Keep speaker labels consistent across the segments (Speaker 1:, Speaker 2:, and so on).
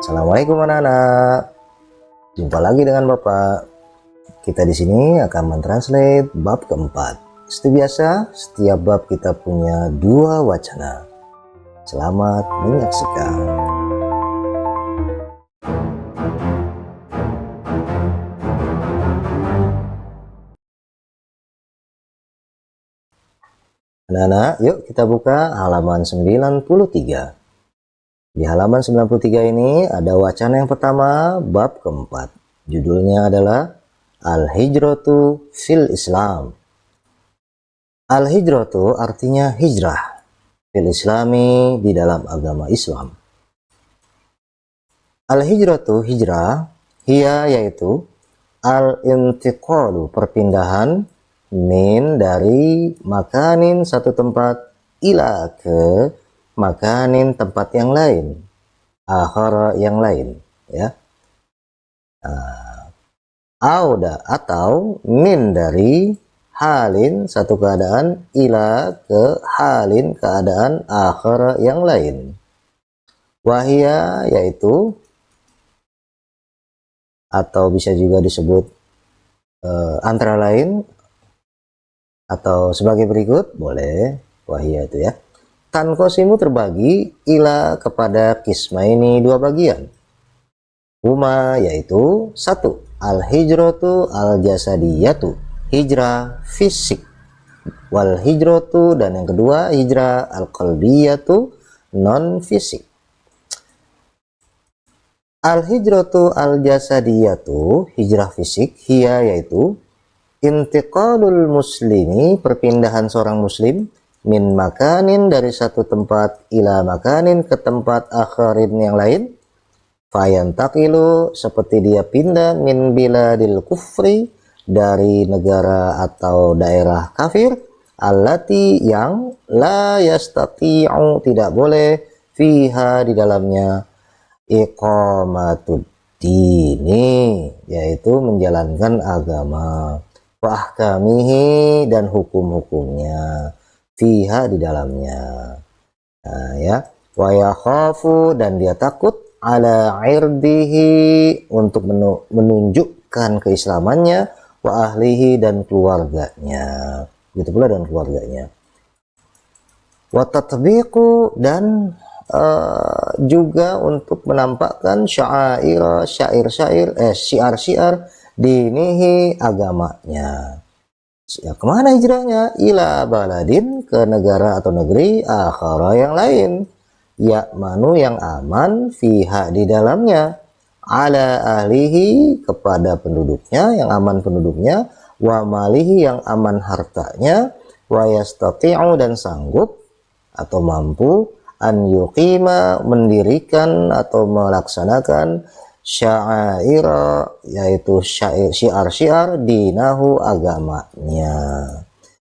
Speaker 1: Assalamualaikum anak-anak. Jumpa lagi dengan Bapak. Kita di sini akan mentranslate bab keempat. Seperti biasa, setiap bab kita punya 2 wacana. Selamat menyaksikan. Anak-anak, yuk kita buka halaman 93. Di halaman 93 ini ada wacana yang pertama, bab keempat. Judulnya adalah Al-Hijratu fil Islam. Al-Hijratu artinya hijrah, fil Islami di dalam agama Islam. Al-Hijratu hijrah, hiya yaitu al-intiqalu perpindahan, min dari makanin satu tempat, ila ke makanin tempat yang lain, akhara yang lain, ya. Auda atau min dari halin satu keadaan, ila ke halin keadaan akhara yang lain. Wahia yaitu atau bisa juga disebut antara lain atau sebagai berikut, boleh wahia itu ya. Tanqosimu terbagi ila kepada kismaini 2 bagian. Huma yaitu 1. Al-hijratu al-jasadiyatu, hijrah fisik. Wal hijratu dan yang kedua hijrah al-qalbiyatu, non fisik. Al-hijratu al-jasadiyatu, hijrah fisik, hiya yaitu intiqalul muslimi, perpindahan seorang muslim, min makanin dari satu tempat, ila makanin ke tempat akharin yang lain, fayantaqilu seperti dia pindah, min biladil kufri dari negara atau daerah kafir, allati yang la yastati'u tidak boleh, fiha di dalamnya, iqamatud dini yaitu menjalankan agama, wa ahkamihi dan hukum-hukumnya, fiha di dalamnya. Nah, ya, wa yakhafu dan dia takut, ala irdihi untuk menunjukkan keislamannya, wa ahlihi dan keluarganya, begitu pula dan keluarganya. Wa tatbiqu dan juga untuk menampakkan syiar-syiar dinihi agamanya. Ya, kemana hijrahnya? Ila baladin ke negara atau negeri, akhara yang lain, ya'manu yang aman, fiha di dalamnya, ala ahlihi kepada penduduknya, yang aman penduduknya, wa malihi yang aman hartanya, wa yastati'u dan sanggup atau mampu, an yuqima mendirikan atau melaksanakan sya'aira yaitu syiar-syiar dinahu agamanya,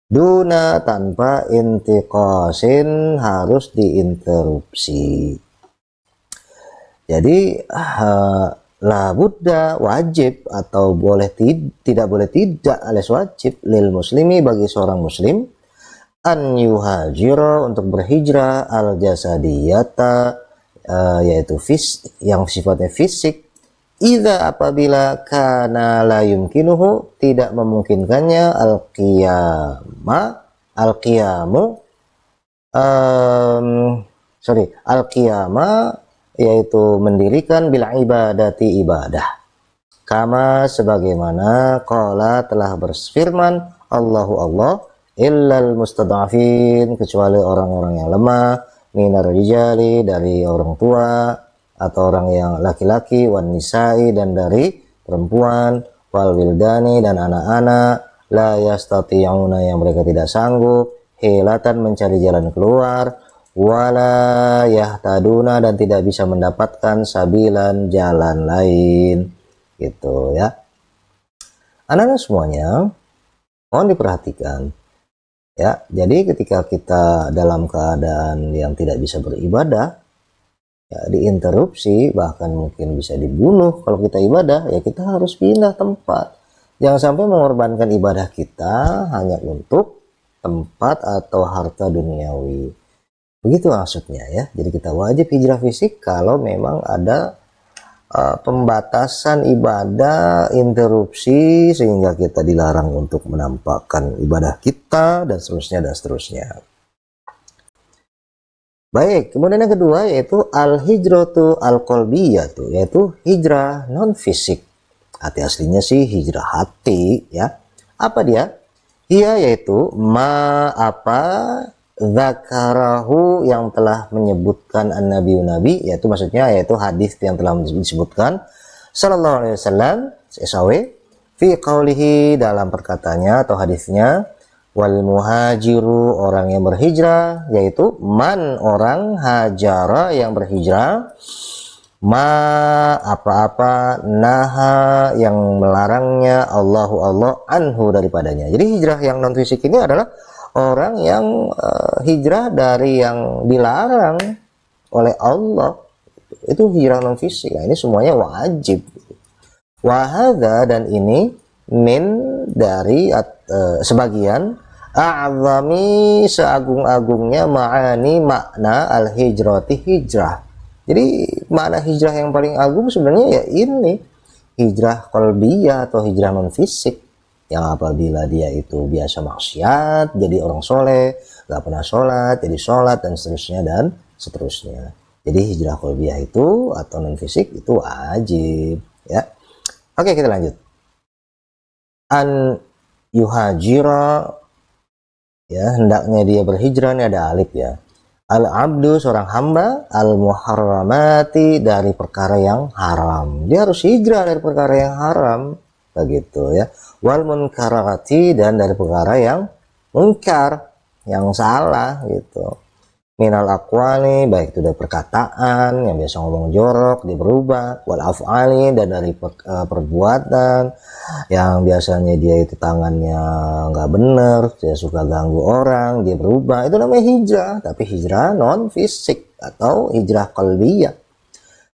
Speaker 1: duna tanpa intiqasin harus diinterupsi. Jadi la budda wajib atau tidak boleh tidak alias wajib lil muslimi bagi seorang muslim an yuhajira untuk berhijrah al jasadiyata yaitu yang sifatnya fisik, idza apabila kana la yumkinuhu tidak memungkinkannya al-qiyama yaitu mendirikan bil ibadati ibadah, kama sebagaimana qala telah berfirman Allahu Allah, illal mustad'afin kecuali orang-orang yang lemah, minar rijali dari orang tua atau orang yang laki-laki, wan nisa'i dan dari perempuan, wal wildani dan anak-anak, la yastati'una yang mereka tidak sanggup, hilatan mencari jalan keluar, wala yahtaduna dan tidak bisa mendapatkan sabilan jalan lain, gitu ya. Anak-anak semuanya mohon diperhatikan ya. Jadi ketika kita dalam keadaan yang tidak bisa beribadah, ya diinterupsi, bahkan mungkin bisa dibunuh kalau kita ibadah, ya kita harus pindah tempat. Jangan sampai mengorbankan ibadah kita hanya untuk tempat atau harta duniawi. Begitu maksudnya ya. Jadi kita wajib hijrah fisik kalau memang ada pembatasan ibadah, interupsi, sehingga kita dilarang untuk menampakkan ibadah kita, dan seterusnya dan seterusnya. Baik, kemudian yang kedua yaitu al-hijratu al-qalbiyah, yaitu hijrah non fisik. Hati aslinya sih hijrah hati, ya. Apa dia? Ia yaitu apa zakarahu, yang telah menyebutkan an-nabi, yaitu maksudnya yaitu hadis yang telah disebutkan sallallahu alaihi wasallam SAW fi qaulihi, dalam perkataannya atau hadisnya, wal muhajiru, orang yang berhijrah, yaitu man, orang, hajara, yang berhijrah, ma, apa-apa, naha, yang melarangnya, Allah anhu, daripadanya. Jadi hijrah yang non fisik ini adalah orang yang hijrah dari yang dilarang oleh Allah, itu hijrah non fisik. Nah, ini semuanya wajib. Wahada, dan ini min, dari sebagian, a'zami, seagung-agungnya, ma'ani, makna, al-hijrati, hijrah. Jadi makna hijrah yang paling agung sebenarnya ya ini, hijrah qalbiyah atau hijrah non fisik, yang apabila dia itu biasa maksiat jadi orang soleh, gak pernah sholat jadi sholat, dan seterusnya dan seterusnya. Jadi hijrah qalbiyah itu atau non fisik itu wajib, ya. Oke, kita lanjut. An yuhajira, ya, hendaknya dia berhijrah, ini ada alif, ya. Al-abdu, seorang hamba, al-muharramati, dari perkara yang haram. Dia harus hijrah dari perkara yang haram, begitu, ya. Wal munkarati, dan dari perkara yang munkar, yang salah, gitu. Minal aqwali, baik itu dari perkataan yang biasa ngomong jorok, dia berubah. Wal af'ali, dan dari perbuatan yang biasanya dia itu tangannya nggak bener, dia suka ganggu orang, dia berubah. Itu namanya hijrah, tapi hijrah non fisik atau hijrah qalbiyah.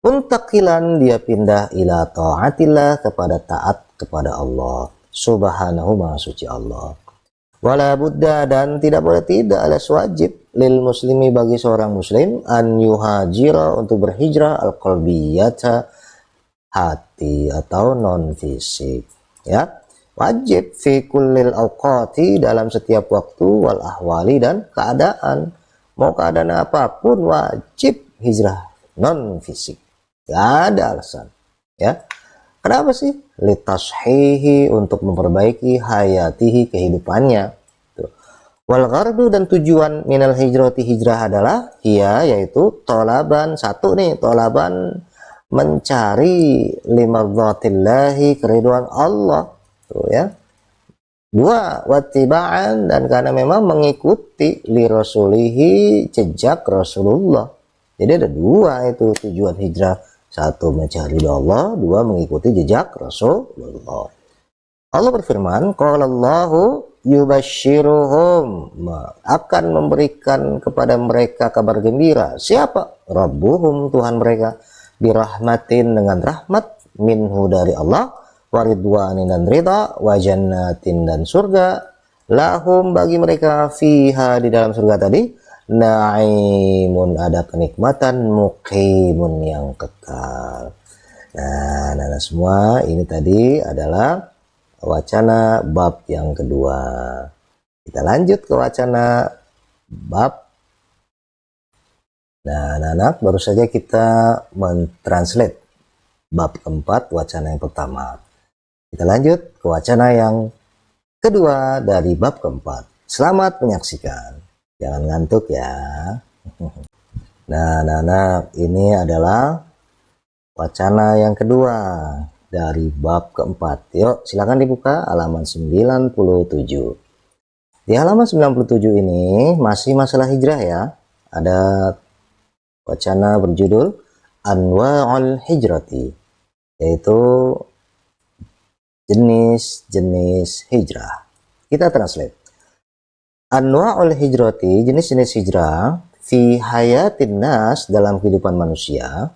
Speaker 1: Muntaqilan, dia pindah ila ta'atillah, kepada taat kepada Allah subhanahu, maha suci Allah. Wala buddha, dan tidak boleh tidak, alias wajib, lil muslimi, bagi seorang muslim, an yuhajira, untuk berhijrah, al qalbiyata, hati atau non fisik, ya. Wajib fi kullil awqati, dalam setiap waktu, wal ahwali, dan keadaan. Mau keadaan apapun wajib hijrah non fisik, gak ada alasan, ya. Kenapa sih? Litashihi, untuk memperbaiki hayatihi, kehidupannya. Wal ghardu, dan tujuan minal hijrati, hijrah adalah hiya, yaitu tolaban, satu nih, tolaban, mencari limardhatillahi, keriduan Allah, tuh, ya. Dua, wattiba'an, dan karena memang mengikuti li rasulihi, jejak Rasulullah. Jadi ada dua itu tujuan hijrah. Satu, mencari Allah. Dua, mengikuti jejak Rasulullah. Allah berfirman, qalallahu yubashiruhum, akan memberikan kepada mereka kabar gembira. Siapa? Rabbuhum, Tuhan mereka. Birahmatin, dengan rahmat, minhu, dari Allah. Waridwanin, dan ridha. Wajannatin, dan surga. Lahum, bagi mereka, fiha, di dalam surga tadi, na'imun, ada kenikmatan, muqimun, yang kekal. Nah, semua ini tadi adalah wacana bab yang kedua. Kita lanjut ke wacana bab. Nah, anak-anak, baru saja kita mentranslate bab keempat, wacana yang pertama. Kita lanjut ke wacana yang kedua dari bab keempat. Selamat menyaksikan. Jangan ngantuk, ya. Nah, anak-anak, ini adalah wacana yang kedua dari bab keempat. Yuk, silakan dibuka halaman 97. Di halaman 97 ini masih masalah hijrah, ya. Ada wacana berjudul Anwa'ul Hijrati, yaitu jenis-jenis hijrah. Kita translate. Anwa'ul hijrati, jenis-jenis hijrah, fi hayatin nas, dalam kehidupan manusia.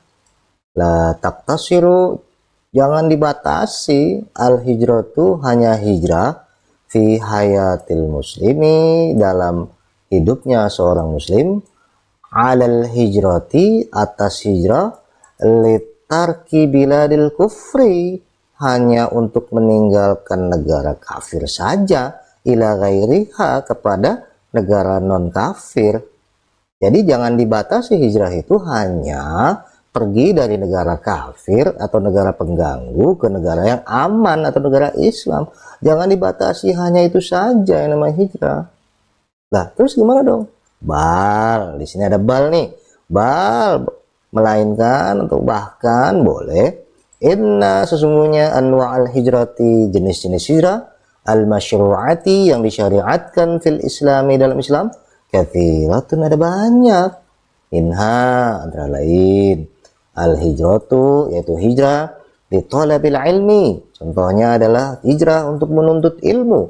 Speaker 1: La taktasiru, jangan dibatasi, al hijratu, hanya hijrah, fi hayatil muslimi, dalam hidupnya seorang muslim, alal hijrati, atas hijrah, tarki biladil kufri, hanya untuk meninggalkan negara kafir saja, ila ghairiha, kepada negara non kafir. Jadi jangan dibatasi hijrah itu hanya pergi dari negara kafir atau negara pengganggu ke negara yang aman atau negara Islam. Jangan dibatasi hanya itu saja yang namanya hijrah. Lah, terus gimana dong? Bal, di sini ada bal nih. Bal, melainkan atau bahkan boleh. Inna, sesungguhnya anwa'al hijrati, jenis-jenis hijrah, al-masyru'ati, yang disyariatkan fil islami, dalam Islam, kathiratun, ada banyak. Minha, antara lain al-hijratu, yaitu hijrah di thalabil ilmi, contohnya adalah hijrah untuk menuntut ilmu.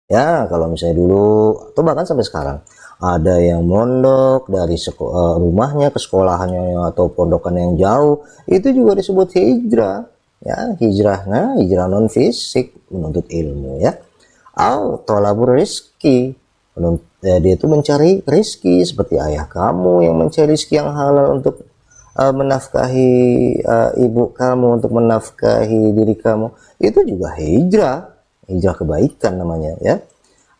Speaker 1: Ya, kalau misalnya dulu atau bahkan sampai sekarang ada yang mondok dari rumahnya ke sekolahannya atau pondokan yang jauh, itu juga disebut hijrah. Ya, hijrahnya hijrah non fisik, menuntut ilmu, ya. Au thalabur rizki, dia itu mencari rizki, seperti ayah kamu yang mencari rizki yang halal untuk menafkahi ibu kamu, untuk menafkahi diri kamu, itu juga hijrah kebaikan namanya, ya.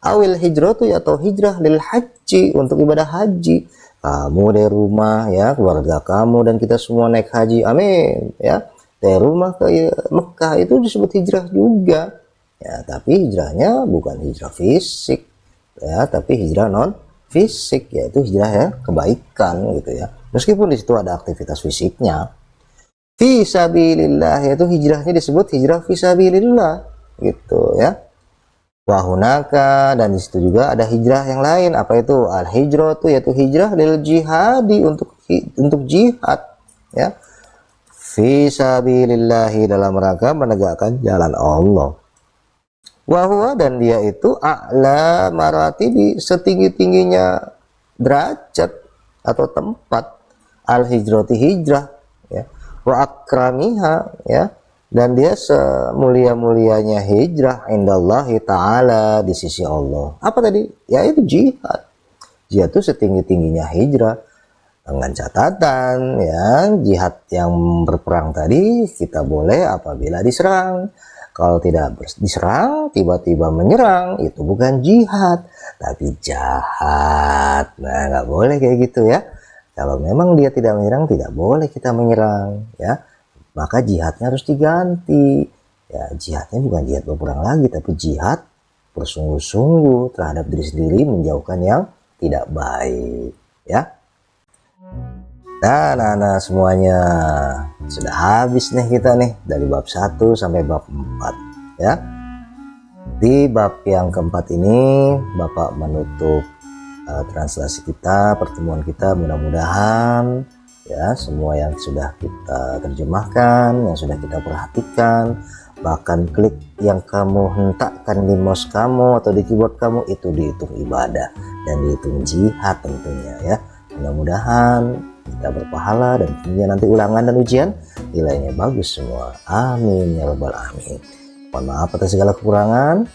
Speaker 1: Awil hijratu, atau hijrah lil haji, untuk ibadah haji. Kamu dari rumah, ya, keluarga kamu dan kita semua naik haji, amin, ya, dari rumah ke Mekah, itu disebut hijrah juga, ya. Tapi hijrahnya bukan hijrah fisik, ya, tapi hijrah non fisik, yaitu hijrah ya kebaikan, gitu ya. Meskipun di situ ada aktivitas fisiknya. Fisabilillah, yaitu hijrahnya disebut hijrah fisabilillah, gitu ya. Wahunaka, dan di situ juga ada hijrah yang lain. Apa itu? Al hijratu, yaitu hijrah lil jihadi, untuk jihad, ya. Fisabilillahi, dalam rangka menegakkan jalan Allah. Wahwa, dan dia itu a'la maratibi, setinggi-tingginya derajat atau tempat al hijrati, hijrah, ya. Wa akramiha, ya, dan dia semulia-mulianya hijrah indallahi ta'ala, di sisi Allah. Apa tadi? Ya, itu jihad. Jihad itu setinggi-tingginya hijrah, dengan catatan, ya, jihad yang berperang tadi kita boleh apabila diserang. Kalau tidak diserang, tiba-tiba menyerang, itu bukan jihad, tapi jahat. Nah, nggak boleh kayak gitu, ya. Kalau memang dia tidak menyerang, tidak boleh kita menyerang, ya. Maka jihadnya harus diganti. Ya, jihadnya bukan jihad berperang lagi, tapi jihad bersungguh-sungguh terhadap diri sendiri, menjauhkan yang tidak baik, ya. Nah, semuanya sudah habis nih kita nih, dari bab 1 sampai bab 4, ya. Di bab yang keempat ini Bapak menutup translasi kita, pertemuan kita. Mudah-mudahan, ya, semua yang sudah kita terjemahkan, yang sudah kita perhatikan, bahkan klik yang kamu hentakkan di mouse kamu atau di keyboard kamu, itu dihitung ibadah dan dihitung jihad tentunya, ya. Mudah-mudahan kita berpahala dan tentunya nanti ulangan dan ujian nilainya bagus semua. Amin ya rabbal alamin. Mohon maaf atas segala kekurangan.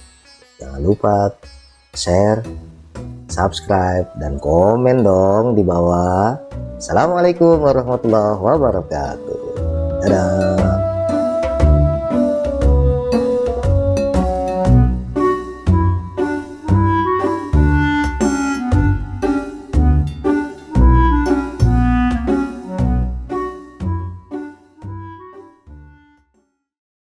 Speaker 1: Jangan lupa share, subscribe, dan komen dong di bawah. Assalamualaikum warahmatullahi wabarakatuh. Dadah.